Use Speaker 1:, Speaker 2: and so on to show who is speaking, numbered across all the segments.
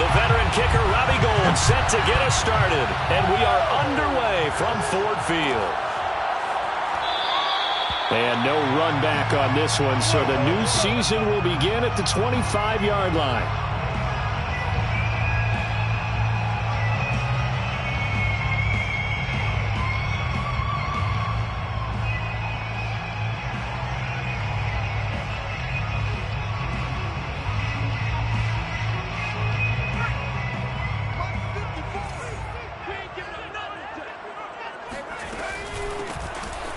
Speaker 1: The veteran kicker, Robbie Gould, set to get us started. And we are underway from Ford Field. And no run back on this one, so the new season will begin at the 25-yard line.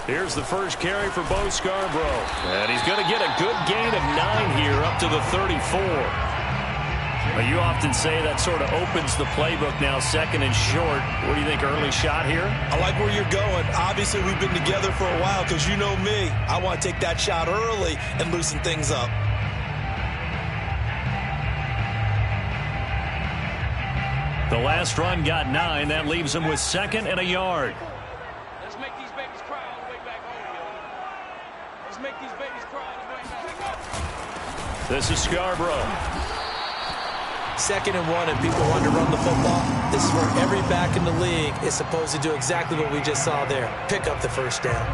Speaker 1: Here's the first carry for Bo Scarborough. And he's going to get a good gain of 9 here up to the 34. Well, you often say that sort of opens the playbook now, second and short. What do you think, early shot here?
Speaker 2: I like where you're going. Obviously, we've been together for a while because you know me. I want to take that shot early and loosen things up.
Speaker 1: The last run got 9. That leaves him with 2nd and a yard.
Speaker 3: Let's make these babies cry on the way back home, yo. Let's make these babies cry on the way back home.
Speaker 1: This is Scarborough.
Speaker 2: 2nd and 1, and people want to run the football. This is where every back in the league is supposed to do exactly what we just saw there. Pick up the first down.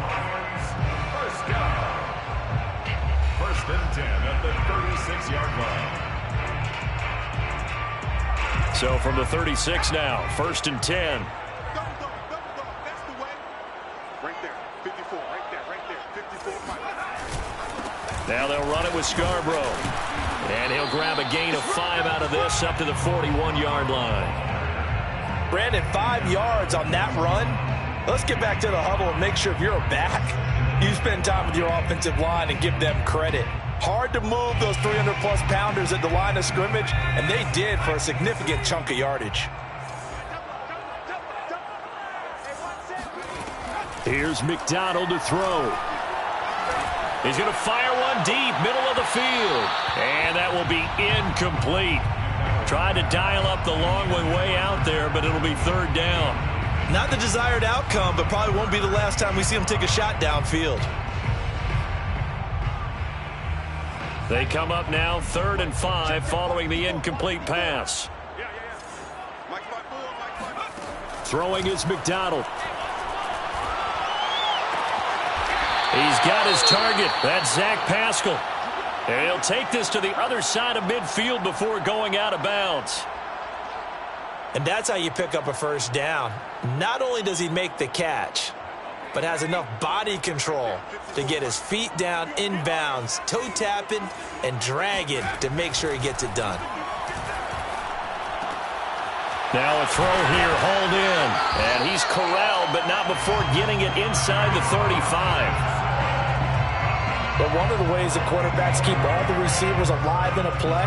Speaker 4: First down. 1st and 10 at the 36-yard line.
Speaker 1: So from the 36 now, 1st and 10.
Speaker 5: That's the way. Right there. 54. Right there. 54.
Speaker 1: Now they'll run it with Scarborough. And he'll grab a gain of 5 out of this up to the 41-yard line.
Speaker 2: Brandon, 5 yards on that run. Let's get back to the huddle and make sure if you're a back, you spend time with your offensive line and give them credit. Hard to move those 300-plus pounders at the line of scrimmage, and they did for a significant chunk of yardage.
Speaker 1: Here's McDonald to throw. He's going to fire one deep, middle of the field. And that will be incomplete. Tried to dial up the long one way out there, but it'll be 3rd down.
Speaker 2: Not the desired outcome, but probably won't be the last time we see him take a shot downfield.
Speaker 1: They come up now 3rd and 5 following the incomplete pass. Throwing is McDonald. He's got his target. That's Zach Pascal. And he'll take this to the other side of midfield before going out of bounds.
Speaker 2: And that's how you pick up a first down. Not only does he make the catch, but has enough body control to get his feet down inbounds, toe tapping and dragging to make sure he gets it done.
Speaker 1: Now a throw here, hauled in. And he's corralled, but not before getting it inside the 35.
Speaker 2: But one of the ways that quarterbacks keep all the receivers alive in a play,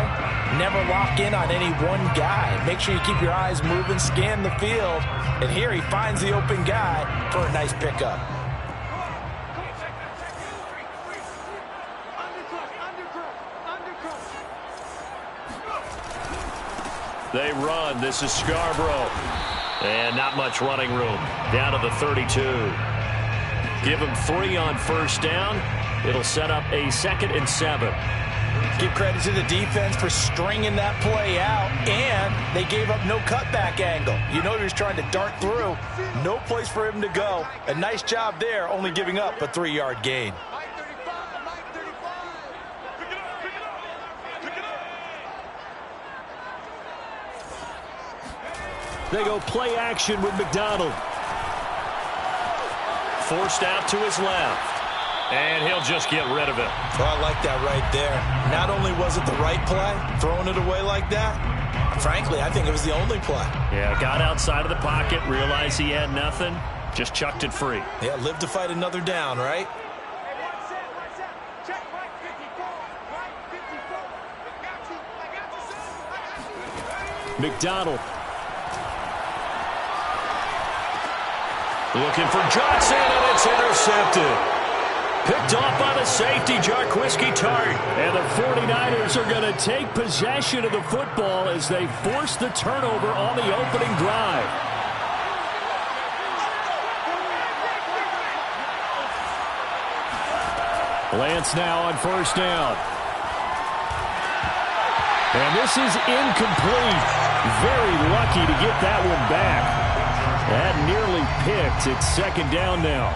Speaker 2: never lock in on any one guy. Make sure you keep your eyes moving, scan the field. And here he finds the open guy for a nice pickup.
Speaker 1: They run. This is Scarborough. And not much running room. Down to the 32. Give him 3 on 1st down. It'll set up a 2nd and 7.
Speaker 2: Give credit to the defense for stringing that play out, and they gave up no cutback angle. You know he was trying to dart through. No place for him to go. A nice job there, only giving up a 3-yard gain.
Speaker 1: They go play action with McDonald. Forced out to his left. And he'll just get rid of it.
Speaker 2: Oh, I like that right there. Not only was it the right play, throwing it away like that, frankly, I think it was the only play.
Speaker 1: Yeah, got outside of the pocket, realized he had nothing, just chucked it free.
Speaker 2: Yeah, live to fight another down, right?
Speaker 1: McDonald. Looking for Johnson, and it's intercepted. Picked off by the safety, Jarquiski Tart. And the 49ers are going to take possession of the football as they force the turnover on the opening drive. Lance now on 1st down. And this is incomplete. Very lucky to get that one back. That nearly picked. It's second down now.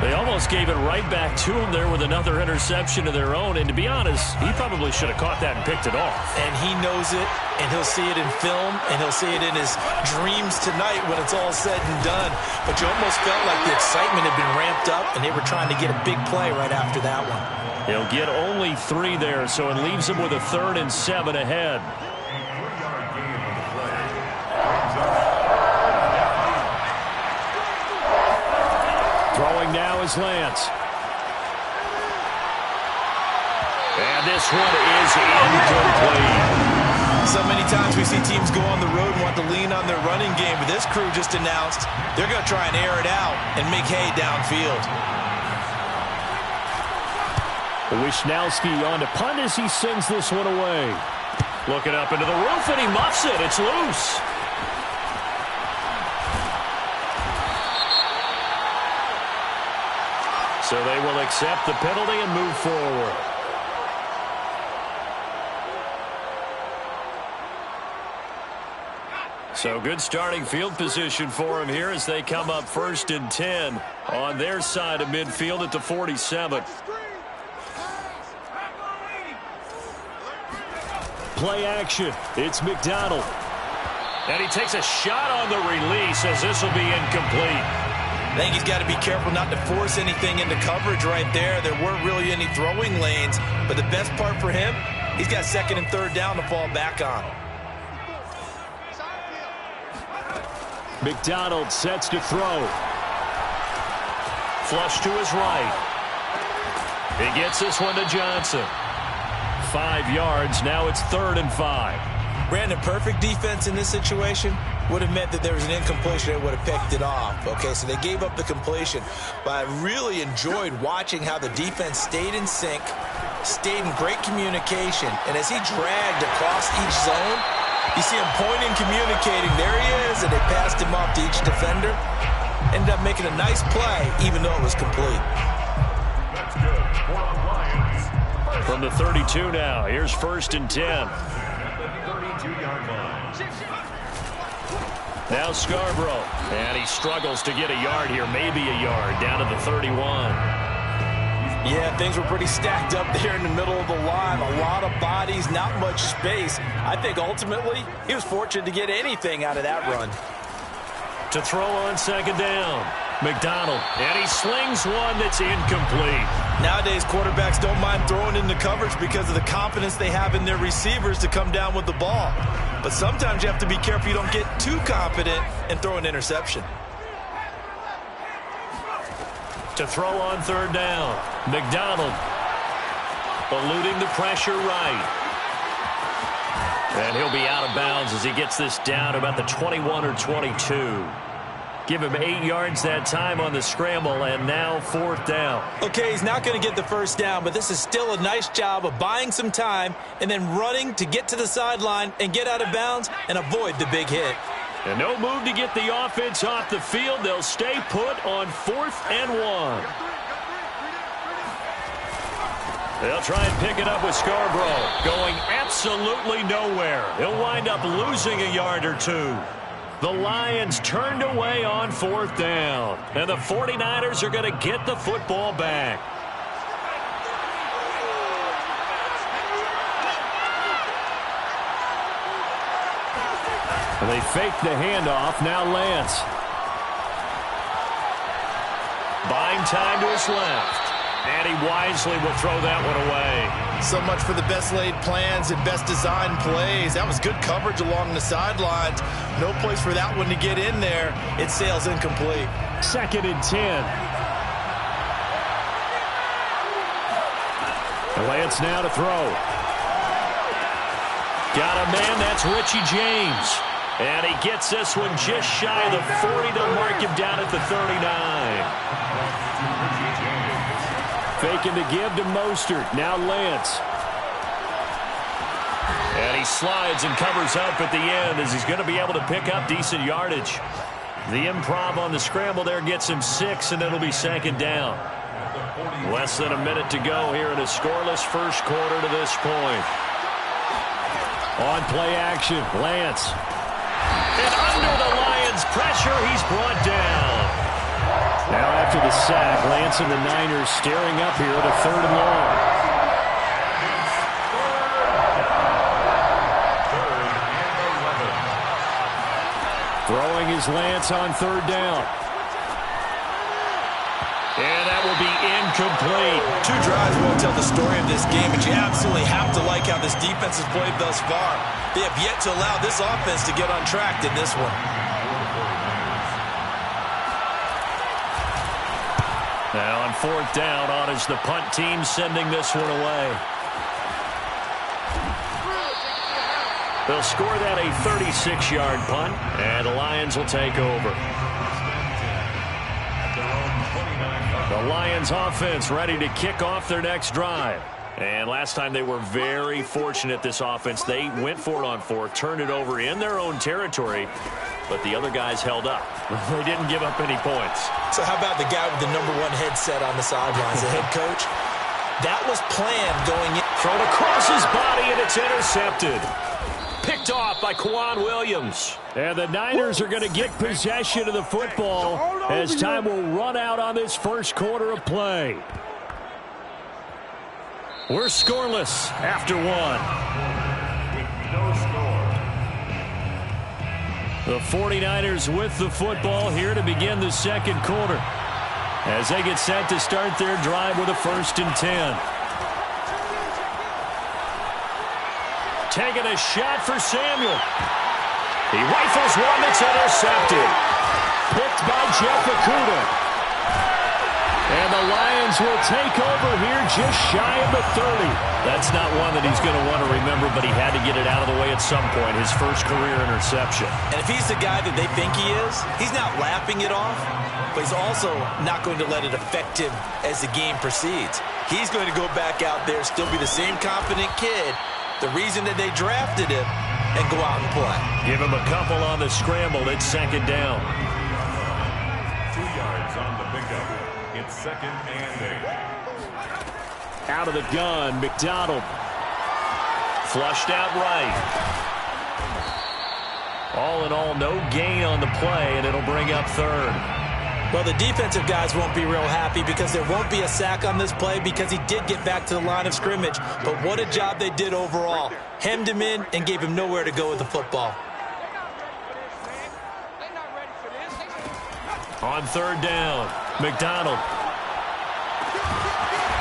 Speaker 1: They almost gave it right back to him there with another interception of their own. And to be honest, he probably should have caught that and picked it off.
Speaker 2: And he knows it, and he'll see it in film, and he'll see it in his dreams tonight when it's all said and done. But you almost felt like the excitement had been ramped up, and they were trying to get a big play right after that one.
Speaker 1: He'll get only 3 there, so it leaves him with a 3rd and 7 ahead. Throwing now is Lance. And this one is incomplete.
Speaker 2: So many times we see teams go on the road and want to lean on their running game, but this crew just announced they're going to try and air it out and make hay downfield.
Speaker 1: Wishnowski on to punt as he sends this one away. Looking up into the roof, and he muffs it. It's loose. So they will accept the penalty and move forward. So good starting field position for him here as they come up 1st and 10 on their side of midfield at the 47. Play action. It's McDonald. And he takes a shot on the release as this will be incomplete.
Speaker 2: I think he's got to be careful not to force anything into coverage right there. There weren't really any throwing lanes, but the best part for him, he's got 2nd and 3rd down to fall back on.
Speaker 1: McDonald sets to throw. Flush to his right. He gets this one to Johnson. 5 yards. Now it's 3rd and 5.
Speaker 2: Brandon, perfect defense in this situation would have meant that there was an incompletion that would have picked it off. Okay, so they gave up the completion. But I really enjoyed watching how the defense stayed in sync, stayed in great communication. And as he dragged across each zone, you see him pointing, communicating. There he is, and they passed him off to each defender. Ended up making a nice play, even though it was complete.
Speaker 4: That's good for the Lions.
Speaker 1: From the 32 now, here's 1st and 10.
Speaker 4: At the 32-yard line.
Speaker 1: Now Scarborough, and he struggles to get a yard here, maybe a yard, down to the 31.
Speaker 2: Yeah, things were pretty stacked up there in the middle of the line. A lot of bodies, not much space. I think ultimately he was fortunate to get anything out of that run.
Speaker 1: To throw on 2nd down, McDonald, and he slings one that's incomplete.
Speaker 2: Nowadays, quarterbacks don't mind throwing into coverage because of the confidence they have in their receivers to come down with the ball. But sometimes you have to be careful you don't get too confident and throw an interception.
Speaker 1: To throw on 3rd down, McDonald eluding the pressure right. And he'll be out of bounds as he gets this down about the 21 or 22. Give him 8 yards that time on the scramble, and now 4th down.
Speaker 2: Okay, he's not going to get the 1st down, but this is still a nice job of buying some time and then running to get to the sideline and get out of bounds and avoid the big hit.
Speaker 1: And no move to get the offense off the field. They'll stay put on 4th and 1. They'll try and pick it up with Scarborough, going absolutely nowhere. He'll wind up losing a yard or 2. The Lions turned away on 4th down, and the 49ers are going to get the football back. And they fake the handoff. Now Lance. Buying time to his left. And he wisely will throw that one away.
Speaker 2: So much for the best laid plans and best designed plays. That was good coverage along the sidelines. No place for that one to get in there. It sails incomplete.
Speaker 1: 2nd and 10. Lance now to throw. Got a man, that's Richie James. And he gets this one just shy of the 40. They'll mark him down at the 39. Faking to give to Mostert. Now Lance. And he slides and covers up at the end as he's going to be able to pick up decent yardage. The improv on the scramble there gets him 6, and it'll be 2nd down. Less than a minute to go here in a scoreless first quarter to this point. On play action, Lance. And under the Lions' pressure, he's brought down. Now after the sack, Lance and the Niners staring up here at a 3rd and long. Throwing is Lance on 3rd down. And that will be incomplete.
Speaker 2: 2 drives won't tell the story of this game, but you absolutely have to like how this defense has played thus far. They have yet to allow this offense to get on track in this one.
Speaker 1: Now on 4th down, on is the punt team sending this one away. They'll score that a 36-yard punt, and the Lions will take over. The Lions offense ready to kick off their next drive. And last time they were very fortunate, this offense. They went for it on 4th, turned it over in their own territory, but the other guys held up. They didn't give up any points.
Speaker 2: So how about the guy with the #1 headset on the sidelines, the head coach? That was planned going in.
Speaker 1: Thrown across his body, and it's intercepted. Picked off by Kwan Williams. And the Niners are going to get possession of the football as time will run out on this first quarter of play. We're scoreless after 1.
Speaker 4: No score.
Speaker 1: The 49ers with the football here to begin the second quarter as they get set to start their drive with a 1st and 10. Taking a shot for Samuel. He rifles one that's intercepted. Picked by Jeff Okudah. And the Lions will take over here just shy of the 30. That's not one that he's going to want to remember, but he had to get it out of the way at some point. His first career interception.
Speaker 2: And if he's the guy that they think he is, he's not laughing it off, but he's also not going to let it affect him as the game proceeds. He's going to go back out there, still be the same confident kid, the reason that they drafted him, and go out and play.
Speaker 1: Give him a couple on the scramble. It's 2nd down.
Speaker 4: 2 yards on the pickup. It's 2nd and 8.
Speaker 1: Out of the gun, McDonald. Flushed out right. All in all, no gain on the play, and it'll bring up 3rd.
Speaker 2: Well, the defensive guys won't be real happy because there won't be a sack on this play because he did get back to the line of scrimmage. But what a job they did overall. Hemmed him in and gave him nowhere to go with the football.
Speaker 1: On 3rd down, McDonald.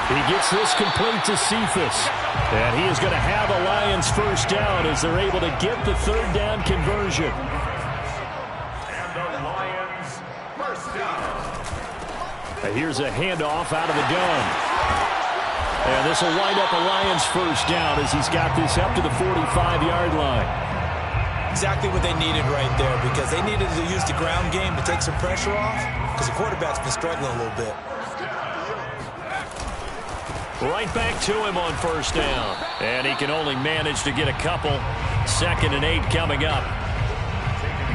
Speaker 1: He gets this complete to Cephas. And he is going to have a Lions 1st down as they're able to get the 3rd down conversion.
Speaker 4: And the Lions 1st down.
Speaker 1: Here's a handoff out of the gun. And this will wind up a Lions 1st down as he's got this up to the 45-yard line.
Speaker 2: Exactly what they needed right there because they needed to use the ground game to take some pressure off because the quarterback's been struggling a little bit.
Speaker 1: Right back to him on 1st down. And he can only manage to get a couple. 2nd and 8 coming up.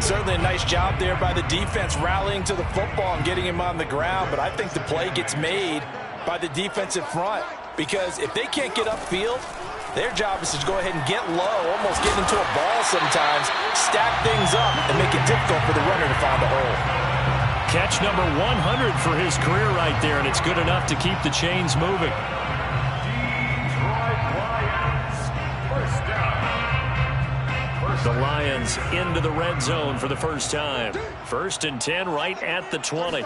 Speaker 2: Certainly a nice job there by the defense rallying to the football and getting him on the ground, but I think the play gets made by the defensive front because if they can't get upfield, their job is to go ahead and get low, almost get into a ball sometimes, stack things up, and make it difficult for the runner to find a hole.
Speaker 1: Catch number 100 for his career right there, and it's good enough to keep the chains moving.
Speaker 4: Detroit Lions 1st down.
Speaker 1: The Lions into the red zone for the first time. 1st and 10 right at the 20.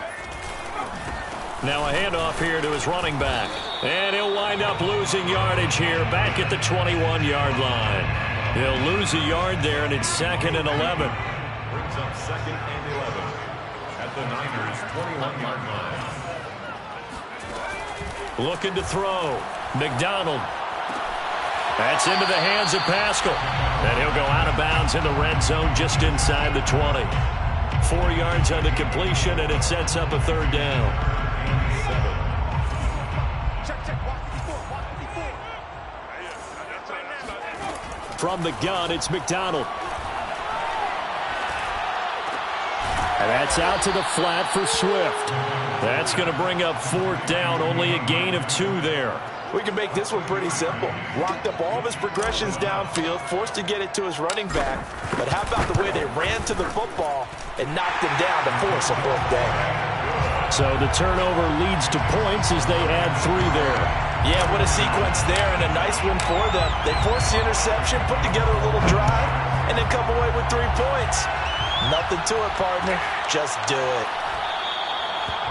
Speaker 1: Now a handoff here to his running back. And he'll wind up losing yardage here back at the 21-yard line. He'll lose a yard there, and it's 2nd and 11.
Speaker 4: Brings up 2nd and 11 at the Niners' 21-yard line.
Speaker 1: Looking to throw. McDonald. That's into the hands of Pascal. And he'll go out of bounds in the red zone just inside the 20. 4 yards on the completion, and it sets up a 3rd down. From the gun, it's McDonald. And that's out to the flat for Swift. That's going to bring up 4th down, only a gain of 2 there.
Speaker 2: We can make this one pretty simple. Locked up all of his progressions downfield, forced to get it to his running back. But how about the way they ran to the football and knocked him down to force a fourth down?
Speaker 1: So the turnover leads to points as they add 3 there.
Speaker 2: Yeah, what a sequence there, and a nice one for them. They forced the interception, put together a little drive, and then come away with 3 points. Nothing to it, partner. Just do it.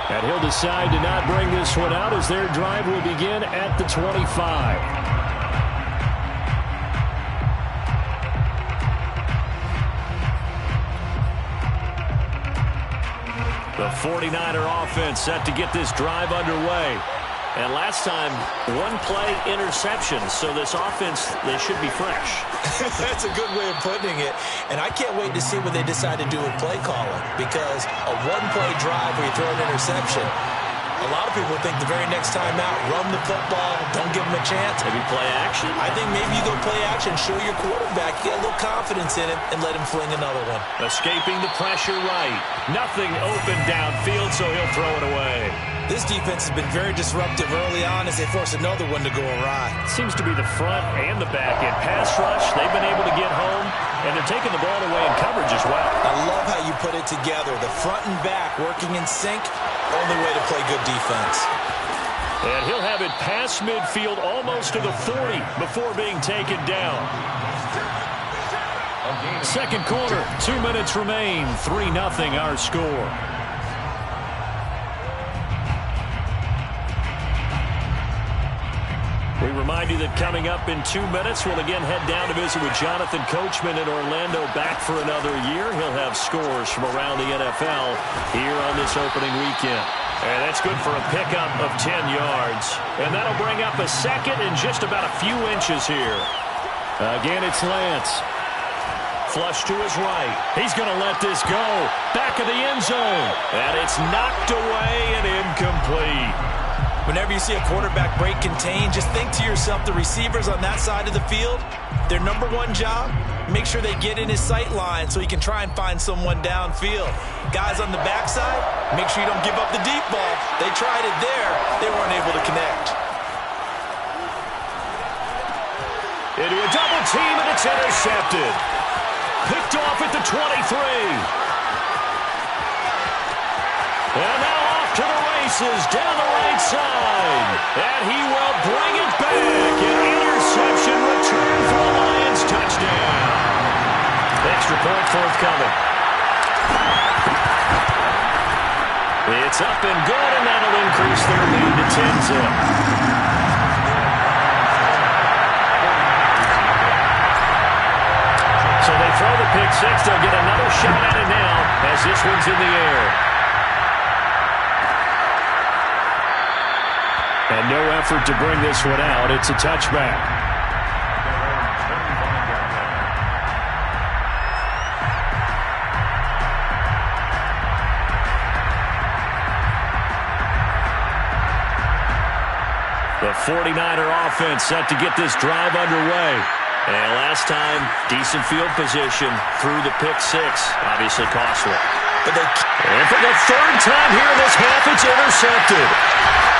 Speaker 1: And he'll decide to not bring this one out as their drive will begin at the 25. The 49er offense set to get this drive underway. And last time, 1-play interception. So this offense, they should be fresh.
Speaker 2: That's a good way of putting it. And I can't wait to see what they decide to do with play calling. Because a 1-play drive where you throw an interception, a lot of people think the very next time out, run the football, don't give them a chance.
Speaker 1: Maybe play action?
Speaker 2: I think maybe you go play action, show your quarterback, get a little confidence in him, and let him fling another one.
Speaker 1: Escaping the pressure right. Nothing open downfield, so he'll throw it away.
Speaker 2: This defense has been very disruptive early on as they force another one to go awry.
Speaker 1: Seems to be the front and the back end. Pass rush, they've been able to get home, and they're taking the ball away in coverage as well.
Speaker 2: I love how you put it together. The front and back working in sync, only way to play good defense.
Speaker 1: And he'll have it past midfield almost to the 40 before being taken down. Second quarter, 2 minutes remain, 3-0 our score. We remind you that coming up in 2 minutes, we'll again head down to visit with Jonathan Coachman in Orlando, back for another year. He'll have scores from around the NFL here on this opening weekend. And that's good for a pickup of 10 yards. And that'll bring up a second and just about a few inches here. Again, it's Lance. Flush to his right. He's going to let this go. Back of the end zone. And it's knocked away and incomplete.
Speaker 2: Whenever you see a quarterback break contain, just think to yourself, the receivers on that side of the field, their number one job, make sure they get in his sight line so he can try and find someone downfield. Guys on the backside, make sure you don't give up the deep ball. They tried it there. They weren't able to connect.
Speaker 1: Into a double team, and it's intercepted. Picked off at the 23. And now off to the races down the right side. And he will bring it back. An interception return for the Lions. Touchdown. Extra point forthcoming. It's up and good, and that'll increase their lead to 10-zip. So they throw the pick six. They'll get another shot at it now as this one's in the air. And no effort to bring this one out. It's a touchback. The 49er offense set to get this drive underway. And last time, decent field position through the pick six. Obviously costly. And for the third time here this half, it's intercepted.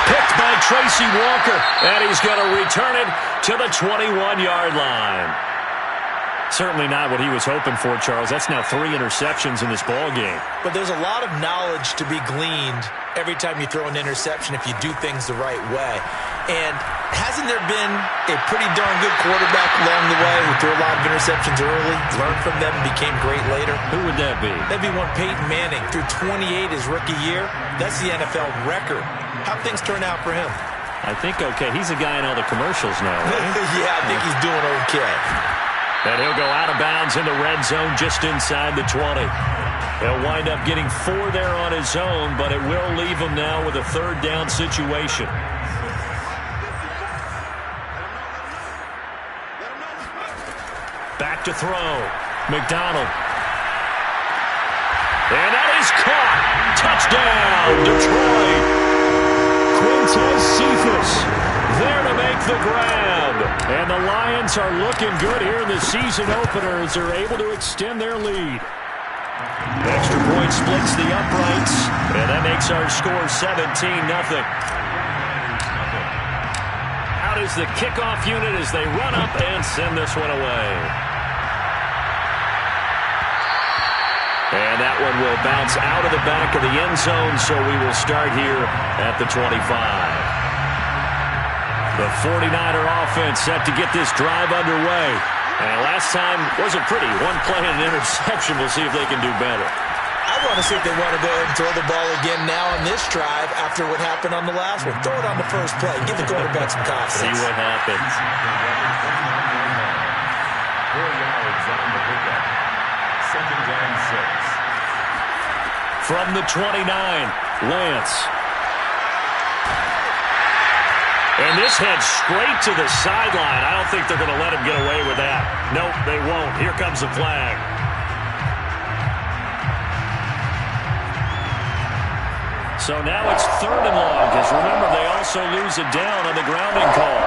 Speaker 1: Picked by Tracy Walker. And he's going to return it to the 21-yard line. Certainly not what he was hoping for, Charles. That's now 3 interceptions in this ball game.
Speaker 2: But there's a lot of knowledge to be gleaned every time you throw an interception if you do things the right way. And hasn't there been a pretty darn good quarterback along the way who threw a lot of interceptions early, learned from them, and became great later?
Speaker 1: Who would that be?
Speaker 2: That'd be one Peyton Manning. Threw 28 his rookie year. That's the NFL record. How'd things turn out for him?
Speaker 1: I think okay. He's a guy in all the commercials now, right?
Speaker 2: Yeah, I think he's doing okay.
Speaker 1: And he'll go out of bounds in the red zone just inside the 20. He'll wind up getting 4 there on his own, but it will leave him now with a third down situation. Back to throw. McDonald. And that is caught. Touchdown, Detroit. Quintez Cephus there to make the grab. And the Lions are looking good here in the season opener as they're able to extend their lead. Extra point splits the uprights, and that makes our score 17-0. Out that is the kickoff unit as they run up and send this one away. And that one will bounce out of the back of the end zone, so we will start here at the 25. The 49er offense set to get this drive underway. And last time wasn't pretty. One play and an interception. We'll see if they can do better.
Speaker 2: I want to see if they want to go ahead and throw the ball again now on this drive after what happened on the last one. Throw it on the first play. Give the quarterback some confidence.
Speaker 1: See what happens.
Speaker 4: 4 yards on the pickup. Second down 6.
Speaker 1: From the 29, Lance. And this heads straight to the sideline. I don't think they're going to let him get away with that. Nope, they won't. Here comes the flag. So now it's 3rd and long, because remember, they also lose it down on the grounding call.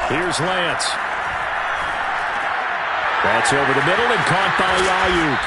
Speaker 1: Here's Lance. That's over the middle and caught by Ayuk.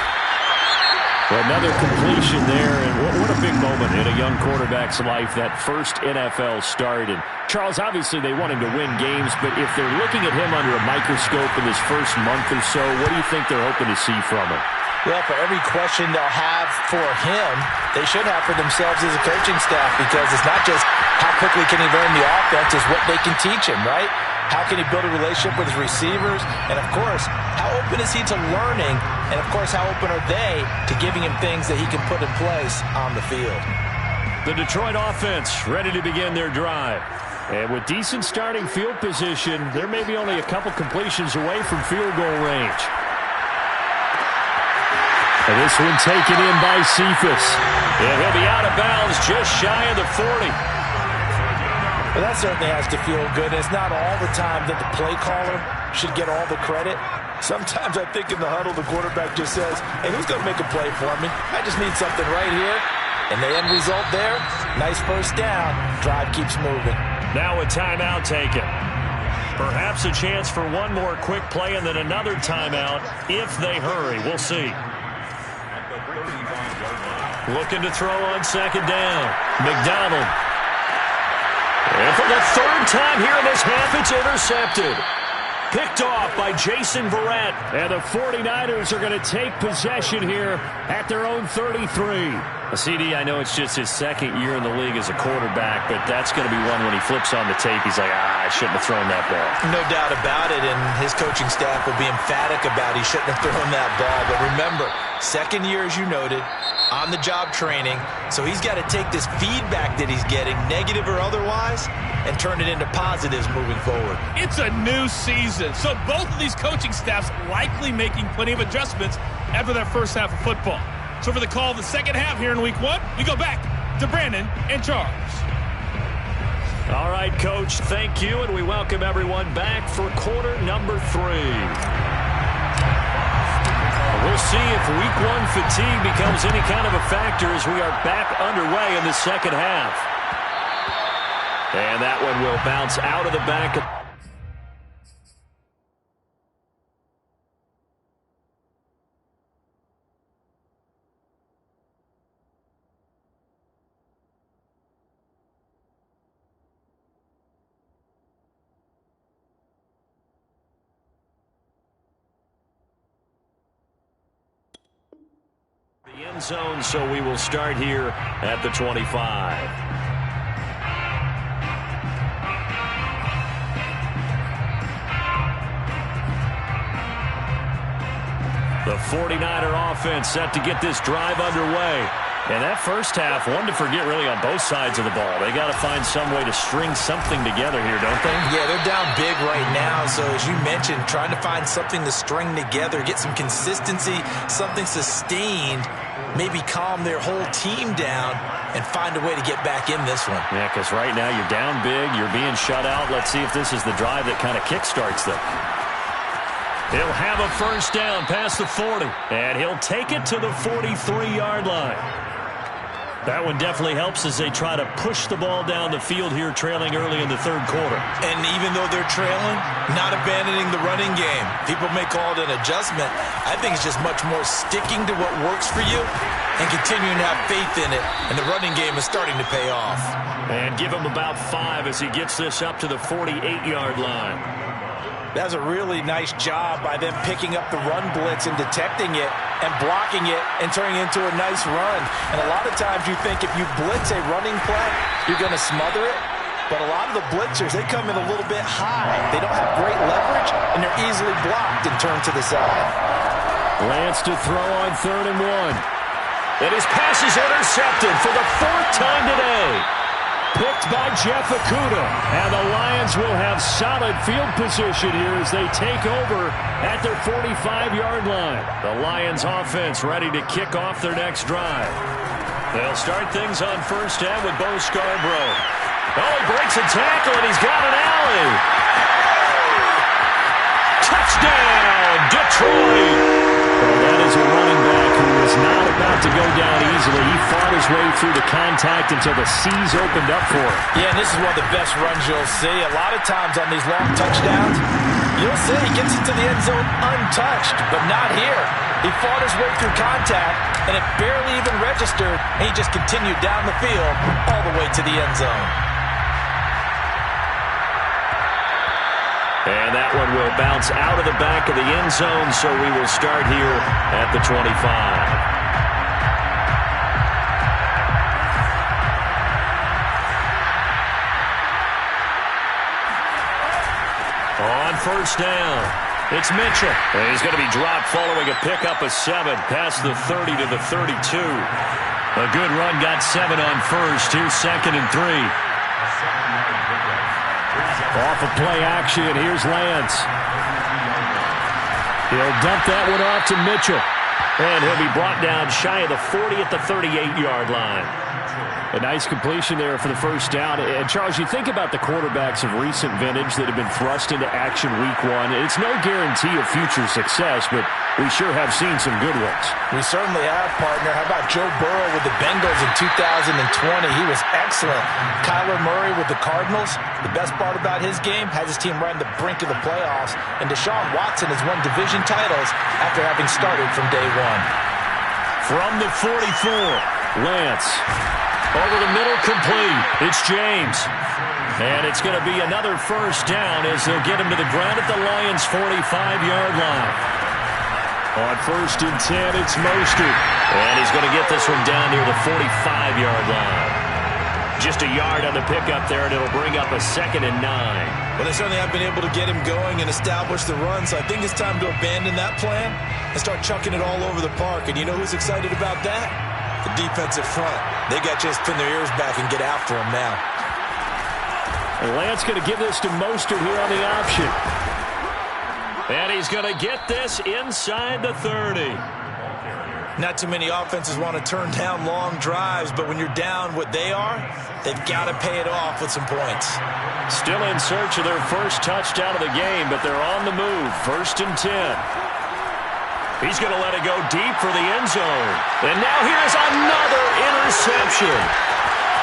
Speaker 1: Another completion there, and what a big moment in a young quarterback's life, that first NFL start. And Charles, obviously they want him to win games, but if they're looking at him under a microscope in his first month or so, what do you think they're hoping to see from him?
Speaker 2: Well, for every question they'll have for him, they should have for themselves as a coaching staff, because it's not just how quickly can he learn the offense, it's what they can teach him, right? How can he build a relationship with his receivers? And, of course, how open is he to learning? And, of course, how open are they to giving him things that he can put in place on the field?
Speaker 1: The Detroit offense ready to begin their drive. And with decent starting field position, they're maybe only a couple completions away from field goal range. And this one taken in by Cephas. And he'll be out of bounds just shy of the 40.
Speaker 2: Well, that certainly has to feel good. It's not all the time that the play caller should get all the credit. Sometimes I think in the huddle, the quarterback just says, hey, who's going to make a play for me? I just need something right here. And the end result there, nice first down. Drive keeps moving.
Speaker 1: Now a timeout taken. Perhaps a chance for one more quick play and then another timeout if they hurry. We'll see. Looking to throw on second down. McDonald. And for the 3rd time here in this half, it's intercepted. Picked off by Jason Verrett. And the 49ers are going to take possession here at their own 33. CD, I know it's just his 2nd year in the league as a quarterback, but that's going to be one when he flips on the tape, he's like, I shouldn't have thrown that ball.
Speaker 2: No doubt about it, and his coaching staff will be emphatic about he shouldn't have thrown that ball. But remember, 2nd year, as you noted, on-the-job training, so he's got to take this feedback that he's getting, negative or otherwise, and turn it into positives moving forward.
Speaker 6: It's a new season, so both of these coaching staffs likely making plenty of adjustments after that first half of football. So for the call of the second half here in week 1, we go back to Brandon and Charles.
Speaker 1: All right, Coach, thank you, and we welcome everyone back for quarter number 3. We'll see if week 1 fatigue becomes any kind of a factor as we are back underway in the second half. And that one will bounce out of the back. The end zone, so we will start here at the 25. The 49er offense set to get this drive underway. And that first half, one to forget really on both sides of the ball. They got to find some way to string something together here, don't they?
Speaker 2: Yeah, they're down big right now. So as you mentioned, trying to find something to string together, get some consistency, something sustained, maybe calm their whole team down and find a way to get back in this one.
Speaker 1: Yeah, because right now you're down big, you're being shut out. Let's see if this is the drive that kind of kickstarts them. He'll have a first down past the 40, and he'll take it to the 43-yard line. That one definitely helps as they try to push the ball down the field here, trailing early in the third quarter.
Speaker 2: And even though they're trailing, not abandoning the running game. People may call it an adjustment. I think it's just much more sticking to what works for you and continuing to have faith in it. And the running game is starting to pay off.
Speaker 1: And give him about 5 as he gets this up to the 48-yard line.
Speaker 2: That's a really nice job by them picking up the run blitz and detecting it and blocking it and turning it into a nice run. And a lot of times you think if you blitz a running play, you're going to smother it. But a lot of the blitzers, they come in a little bit high. They don't have great leverage, and they're easily blocked and turned to the side.
Speaker 1: Lance to throw on 3rd and 1. And his pass is intercepted for the 4th time today. Picked by Jeff Okudah, and the Lions will have solid field position here as they take over at their 45-yard line. The Lions offense ready to kick off their next drive. They'll start things on 1st down with Bo Scarborough. Oh, he breaks a tackle, and he's got an alley. Touchdown, Detroit! Well, that is a running back who is not about to go down easily. He fought his way through the contact until the C's opened up for him.
Speaker 2: Yeah, and this is one of the best runs you'll see. A lot of times on these long touchdowns, you'll see he gets into the end zone untouched, but not here. He fought his way through contact, and it barely even registered, and he just continued down the field all the way to the end zone.
Speaker 1: And that one will bounce out of the back of the end zone, so we will start here at the 25. On 1st down, it's Mitchell. And he's going to be dropped following a pickup of 7 past the 30 to the 32. A good run got 7 on 1st. Here's 2nd and 3. Off of play action, here's Lance. He'll dump that one off to Mitchell. And he'll be brought down shy of the 40 at the 38-yard line. A nice completion there for the 1st down. And, Charles, you think about the quarterbacks of recent vintage that have been thrust into action week 1. It's no guarantee of future success, but we sure have seen some good ones.
Speaker 2: We certainly have, partner. How about Joe Burrow with the Bengals in 2020? He was excellent. Kyler Murray with the Cardinals. The best part about his game, has his team right on the brink of the playoffs. And Deshaun Watson has won division titles after having started from day 1.
Speaker 1: From the 44, Lance. Over the middle, complete. It's James. And it's going to be another 1st down as they'll get him to the ground at the Lions' 45-yard line. On 1st and 10, it's Mostert. And he's going to get this one down near the 45-yard line. Just a yard on the pickup there, and it'll bring up a 2nd and 9.
Speaker 2: Well, they certainly have been able to get him going and establish the run, so I think it's time to abandon that plan and start chucking it all over the park. And you know who's excited about that? The defensive front. They got to just pin their ears back and get after him now.
Speaker 1: And Lance going to give this to Mostert here on the option. And he's going to get this inside the 30.
Speaker 2: Not too many offenses want to turn down long drives, but when you're down what they are, they've got to pay it off with some points.
Speaker 1: Still in search of their first touchdown of the game, but they're on the move. 1st and 10. He's going to let it go deep for the end zone. And now here's another interception.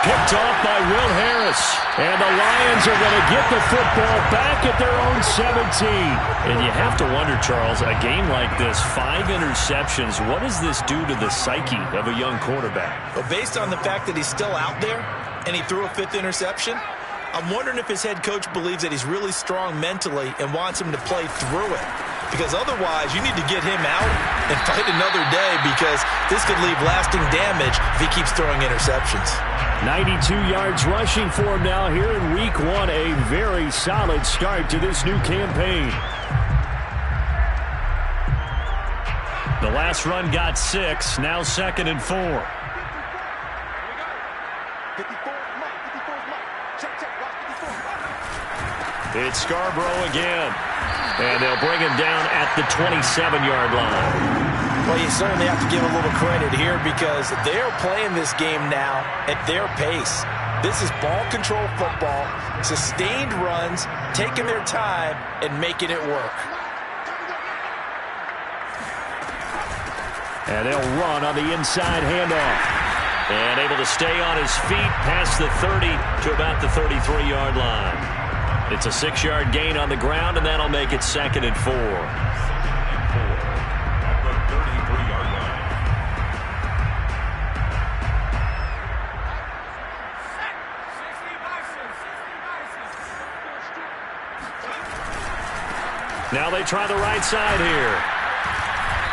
Speaker 1: Picked off by Will Harris. And the Lions are going to get the football back at their own 17. And you have to wonder, Charles, a game like this, 5 interceptions, what does this do to the psyche of a young quarterback?
Speaker 2: Well, based on the fact that he's still out there and he threw a 5th interception, I'm wondering if his head coach believes that he's really strong mentally and wants him to play through it. Because otherwise, you need to get him out and fight another day, because this could leave lasting damage if he keeps throwing interceptions.
Speaker 1: 92 yards rushing for him now here in week 1. A very solid start to this new campaign. The last run got 6. Now 2nd and 4.
Speaker 5: 54 check, watch 54.
Speaker 1: It's Scarborough again. And they'll bring him down at the 27-yard line.
Speaker 2: Well, you certainly have to give a little credit here, because they're playing this game now at their pace. This is ball control football, sustained runs, taking their time and making it work.
Speaker 1: And they'll run on the inside handoff. And able to stay on his feet past the 30 to about the 33-yard line. It's a 6-yard gain on the ground, and that'll make it 2nd and 4.
Speaker 4: At the 33-yard line.
Speaker 1: Now they try the right side here.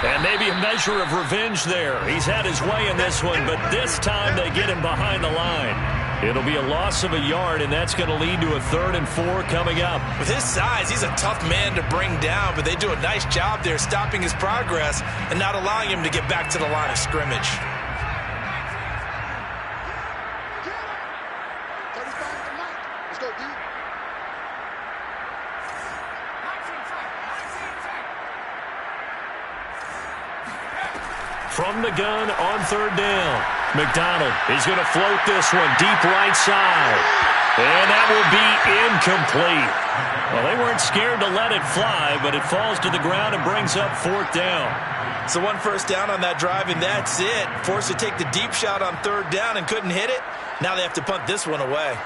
Speaker 1: And maybe a measure of revenge there. He's had his way in this one, but this time they get him behind the line. It'll be a loss of a yard, and that's going to lead to a 3rd and 4 coming up.
Speaker 2: With his size, he's a tough man to bring down, but they do a nice job there stopping his progress and not allowing him to get back to the line of scrimmage.
Speaker 5: 35 to Mike. Let's go, D.
Speaker 1: From the gun on 3rd down. McDonald is going to float this one deep right side. And that will be incomplete. Well, they weren't scared to let it fly, but it falls to the ground and brings up 4th down.
Speaker 2: So 1 first down on that drive, and that's it. Forced to take the deep shot on 3rd down and couldn't hit it. Now they have to punt this one away.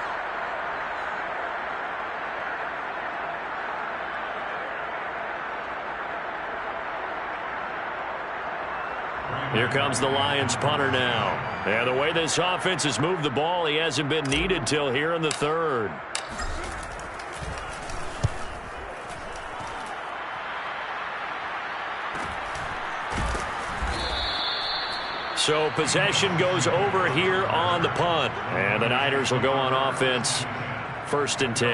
Speaker 1: Here comes the Lions punter now. And the way this offense has moved the ball, he hasn't been needed till here in the 3rd. So possession goes over here on the punt. And the Niners will go on offense, 1st and 10.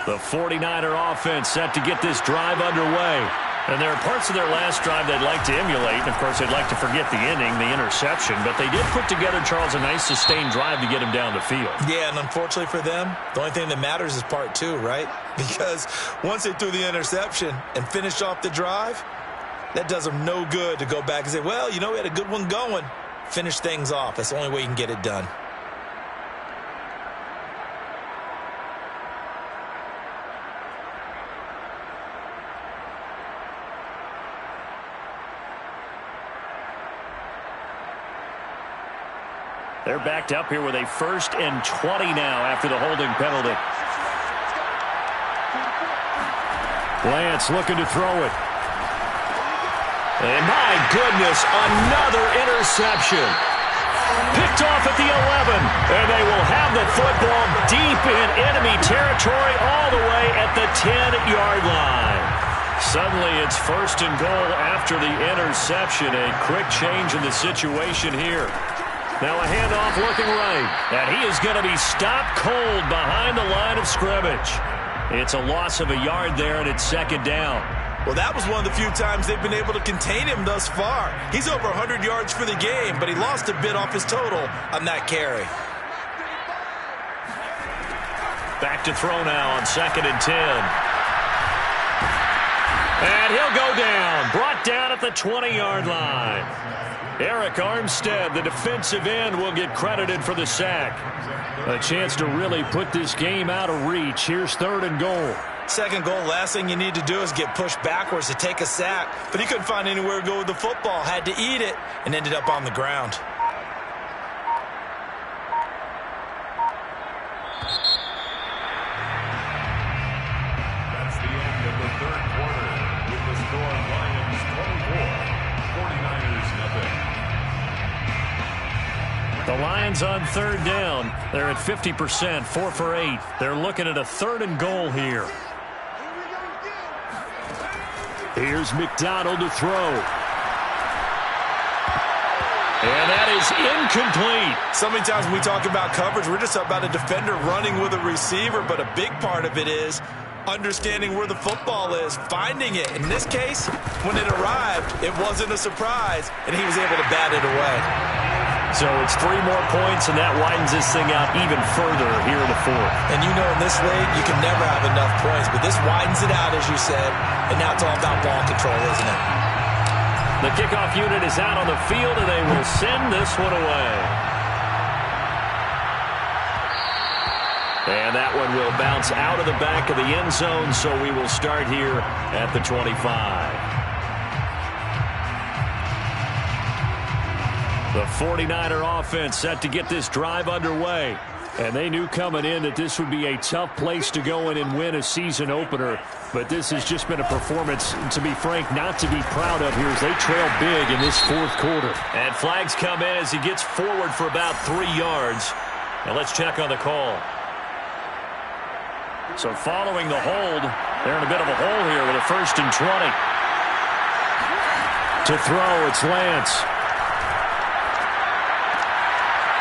Speaker 1: The 49er offense set to get this drive underway. And there are parts of their last drive they'd like to emulate. And, of course, they'd like to forget the inning, the interception. But they did put together, Charles, a nice sustained drive to get him down the field.
Speaker 2: Yeah, and unfortunately for them, the only thing that matters is part 2, right? Because once they threw the interception and finished off the drive, that does them no good to go back and say, well, you know, we had a good one going. Finish things off. That's the only way you can get it done.
Speaker 1: They're backed up here with a 1st and 20 now after the holding penalty. Lance looking to throw it. And my goodness, another interception. Picked off at the 11, and they will have the football deep in enemy territory all the way at the 10-yard line. Suddenly it's 1st and goal after the interception. A quick change in the situation here. Now a handoff looking right, and he is going to be stopped cold behind the line of scrimmage. It's a loss of a yard there, and it's 2nd down.
Speaker 2: Well, that was one of the few times they've been able to contain him thus far. He's over 100 yards for the game, but he lost a bit off his total on that carry.
Speaker 1: Back to throw now on 2nd and 10. And he'll go down, brought down at the 20-yard line. Eric Armstead, the defensive end, will get credited for the sack. A chance to really put this game out of reach. Here's 3rd and goal.
Speaker 2: 2nd goal, last thing you need to do is get pushed backwards to take a sack. But he couldn't find anywhere to go with the football, had to eat it, and ended up on the ground.
Speaker 4: That's the end of the 3rd quarter. With the score, Lions 24, 49ers nothing.
Speaker 1: The Lions on 3rd down. They're at 50%, 4 for 8. They're looking at a 3rd and goal here. Here's McDonald to throw. And that is incomplete.
Speaker 2: So many times when we talk about coverage, we're just about a defender running with a receiver, but a big part of it is understanding where the football is, finding it. In this case, when it arrived, it wasn't a surprise, and he was able to bat it away.
Speaker 1: So it's 3 more points, and that widens this thing out even further here in the 4th.
Speaker 2: And you know in this league, you can never have enough points, but this widens it out, as you said, and now it's all about ball control, isn't it?
Speaker 1: The kickoff unit is out on the field, and they will send this one away. And that one will bounce out of the back of the end zone, so we will start here at the 25. The 49er offense set to get this drive underway. And they knew coming in that this would be a tough place to go in and win a season opener. But this has just been a performance, to be frank, not to be proud of here as they trail big in this fourth quarter. And flags come in as he gets forward for about 3 yards. Now let's check on the call. So following the hold, they're in a bit of a hole here with a 1st and 20. To throw, it's Lance.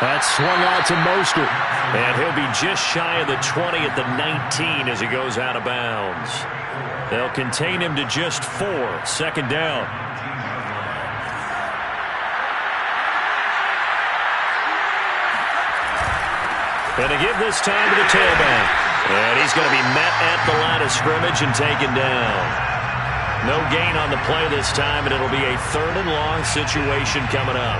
Speaker 1: That's swung out to Mostert. And he'll be just shy of the 20 at the 19 as he goes out of bounds. They'll contain him to just 4. 2nd down. And to give this time to the tailback. And he's going to be met at the line of scrimmage and taken down. No gain on the play this time, and it'll be a 3rd and long situation coming up.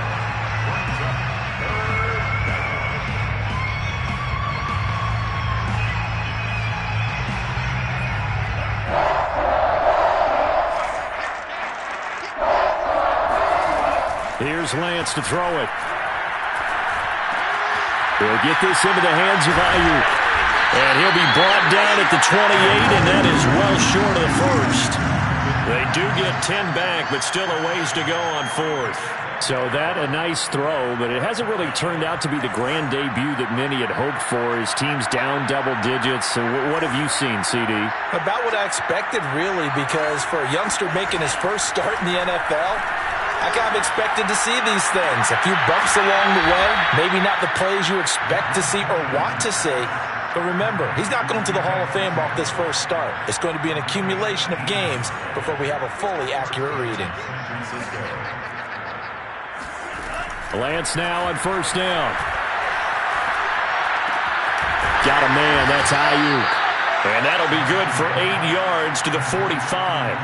Speaker 1: Here's Lance to throw it. He'll get this into the hands of Ayuk. And he'll be brought down at the 28, and that is well short of the 1st. They do get 10 back, but still a ways to go on 4th. So that a nice throw, but it hasn't really turned out to be the grand debut that many had hoped for. His team's down double digits. So what have you seen, CD?
Speaker 2: About what I expected, really, because for a youngster making his first start in the NFL, I kind of expected to see these things. A few bumps along the way, maybe not the plays you expect to see or want to see. But remember, he's not going to the Hall of Fame off this first start. It's going to be an accumulation of games before we have a fully accurate reading.
Speaker 1: Lance now on 1st down. Got a man, that's Ayuk. And that'll be good for 8 yards to the 45.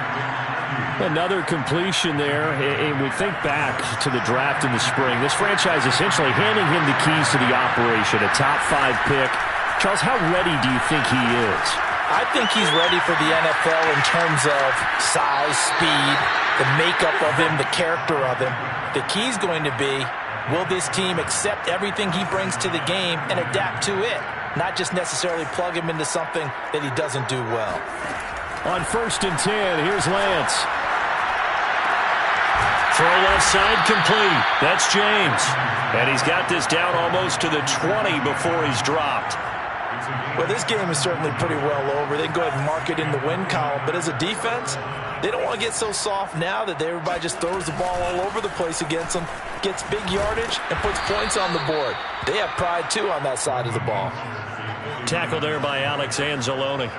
Speaker 1: Another completion there, and we think back to the draft in the spring. This franchise essentially handing him the keys to the operation, a top 5 pick. Charles, how ready do you think he is?
Speaker 2: I think he's ready for the NFL in terms of size, speed, the makeup of him, the character of him. The key's going to be, will this team accept everything he brings to the game and adapt to it? Not just necessarily plug him into something that he doesn't do well.
Speaker 1: On 1st and 10, here's Lance. Throw left side complete. That's James. And he's got this down almost to the 20 before he's dropped.
Speaker 2: Well, this game is certainly pretty well over. They can go ahead and mark it in the win column. But as a defense, they don't want to get so soft now that everybody just throws the ball all over the place against them, gets big yardage, and puts points on the board. They have pride, too, on that side of the ball.
Speaker 1: Tackle there by Alex Anzalone.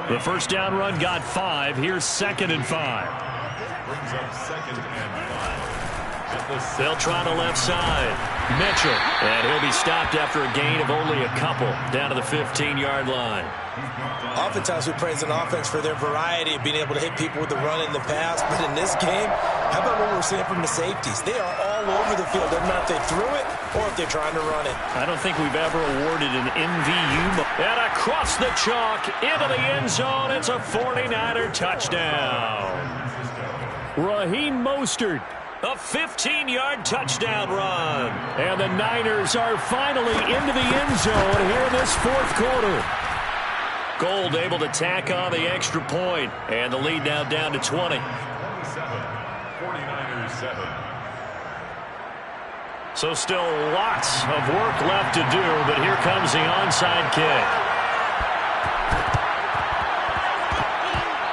Speaker 1: The 1st down run got 5. Here's 2nd and 5.
Speaker 4: Brings up 2nd and 5.
Speaker 1: They'll try the left side. Mitchell. And he'll be stopped after a gain of only a couple down to the 15-yard line.
Speaker 2: Oftentimes we praise an offense for their variety of being able to hit people with the run in the pass. But in this game, how about what we're seeing from the safeties? They are all over the field. Doesn't matter if they threw it or if they're trying to run it.
Speaker 1: I don't think we've ever awarded an MVU. And across the chalk into the end zone. It's a 49er touchdown. Raheem Mostert. A 15-yard touchdown run. And the Niners are finally into the end zone here in this 4th quarter. Gold able to tack on the extra point. And the lead now down to 20.
Speaker 4: 49ers 7.
Speaker 1: So still lots of work left to do, but here comes the onside kick.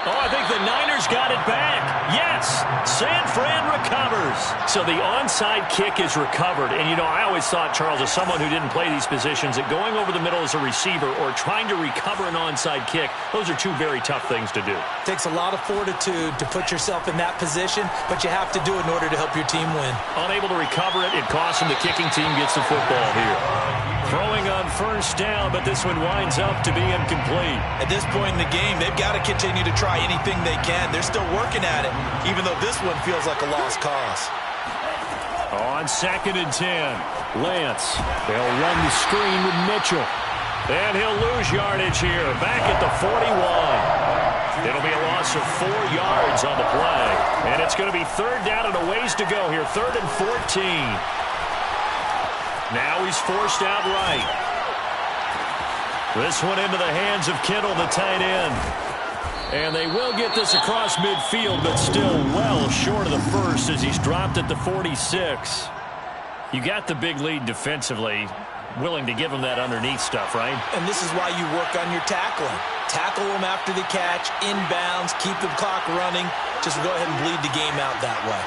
Speaker 1: Oh, I think the Niners got it back. Yes, San Fran recovers. So the onside kick is recovered. And, you know, I always thought, Charles, as someone who didn't play these positions, that going over the middle as a receiver or trying to recover an onside kick, those are 2 very tough things to do.
Speaker 2: It takes a lot of fortitude to put yourself in that position, but you have to do it in order to help your team win.
Speaker 1: Unable to recover it, it costs him. The kicking team gets the football here. Throwing on 1st down, but this one winds up to be incomplete.
Speaker 2: At this point in the game, they've got to continue to try anything they can. They're still working at it, even though this one feels like a lost cause.
Speaker 1: On 2nd and 10, Lance. They'll run the screen with Mitchell. And he'll lose yardage here, back at the 41. It'll be a loss of 4 yards on the play. And it's going to be third down and a ways to go here. 3rd and 14. Now he's forced out right. This one into the hands of Kittle, the tight end. And they will get this across midfield, but still well short of the first as he's dropped at the 46. You got the big lead defensively. Willing to give him that underneath stuff, right?
Speaker 2: And this is why you work on your tackling. Tackle them after the catch, inbounds, keep the clock running. Just go ahead and bleed the game out that way.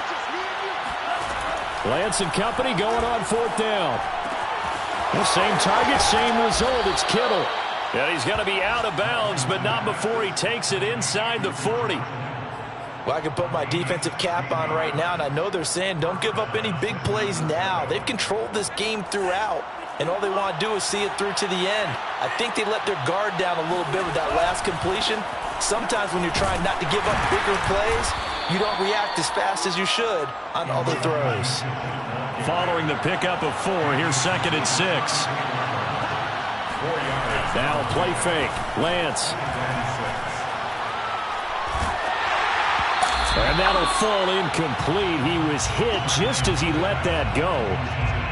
Speaker 1: Lance and company going on 4th down. The same target, same result. It's Kittle. And he's going to be out of bounds, but not before he takes it inside the 40.
Speaker 2: Well, I can put my defensive cap on right now, and I know they're saying don't give up any big plays now. They've controlled this game throughout, and all they want to do is see it through to the end. I think they let their guard down a little bit with that last completion. Sometimes when you're trying not to give up bigger plays, you don't react as fast as you should on other throws.
Speaker 1: Following the pickup of 4, here's 2nd and 6. Now play fake. Lance. And that'll fall incomplete. He was hit just as he let that go.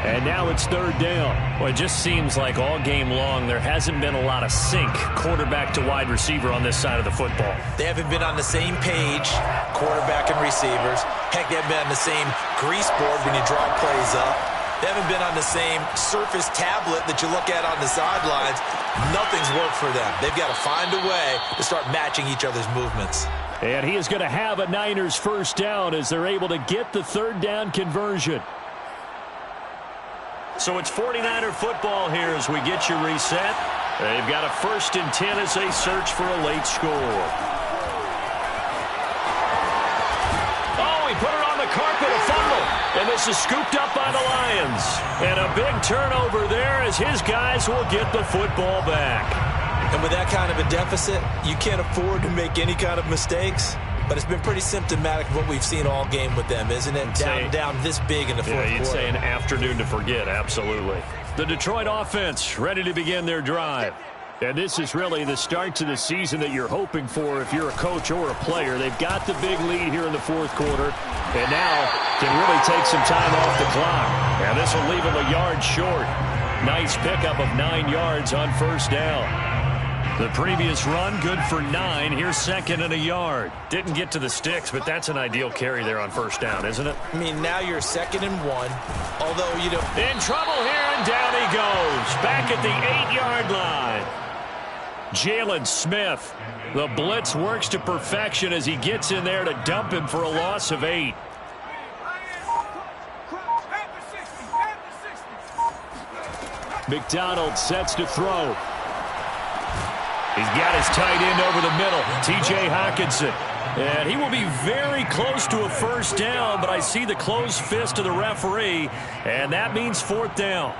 Speaker 1: And now it's 3rd down. Well, it just seems like all game long there hasn't been a lot of sync quarterback to wide receiver on this side of the football.
Speaker 2: They haven't been on the same page, quarterback and receivers. Heck, they haven't been on the same grease board when you draw plays up. They haven't been on the same Surface tablet that you look at on the sidelines. Nothing's worked for them. They've got to find a way to start matching each other's movements.
Speaker 1: And he is going to have a Niners 1st down as they're able to get the 3rd down conversion. So it's 49er football here as we get you reset. They've got a 1st and 10 as they search for a late score. Oh, he put it on the carpet, a fumble. And this is scooped up by the Lions. And a big turnover there as his guys will get the football back.
Speaker 2: And with that kind of a deficit, you can't afford to make any kind of mistakes. But it's been pretty symptomatic of what we've seen all game with them, isn't it? Down this big in the fourth quarter.
Speaker 1: You'd say an afternoon to forget, absolutely. The Detroit offense ready to begin their drive. And this is really the start to the season that you're hoping for if you're a coach or a player. They've got the big lead here in the 4th quarter, and now can really take some time off the clock. And this will leave them a yard short. Nice pickup of 9 yards on 1st down. The previous run, good for 9. Here's 2nd and a yard. Didn't get to the sticks, but that's an ideal carry there on 1st down, isn't it?
Speaker 2: I mean, now you're 2nd and 1. Although, you know...
Speaker 1: In trouble here, and down he goes. Back at the 8-yard line. Jalen Smith. The blitz works to perfection as he gets in there to dump him for a loss of 8. McDonald sets to throw. He's got his tight end over the middle, T.J. Hockenson. And he will be very close to a 1st down, but I see the closed fist of the referee, and that means 4th down.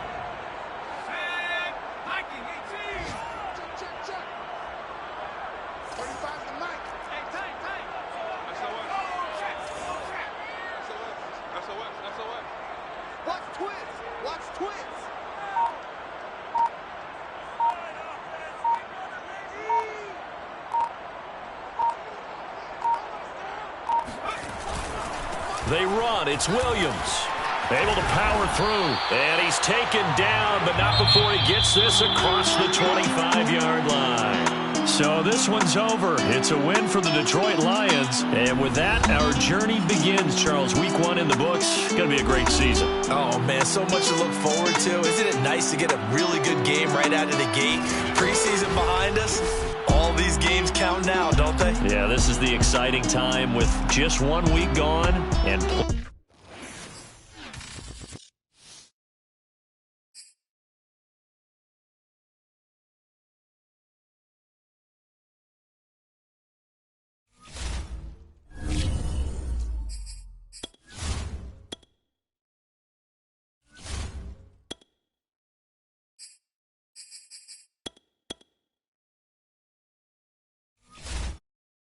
Speaker 1: They run. It's Williams. Able to power through. And he's taken down, but not before he gets this across the 25-yard line. So this one's over. It's a win for the Detroit Lions. And with that, our journey begins, Charles. Week 1 in the books. It's going to be a great season.
Speaker 2: Oh, man, so much to look forward to. Isn't it nice to get a really good game right out of the gate? Preseason behind us. All these games count now, don't they?
Speaker 1: Yeah, this is the exciting time with just 1 week gone and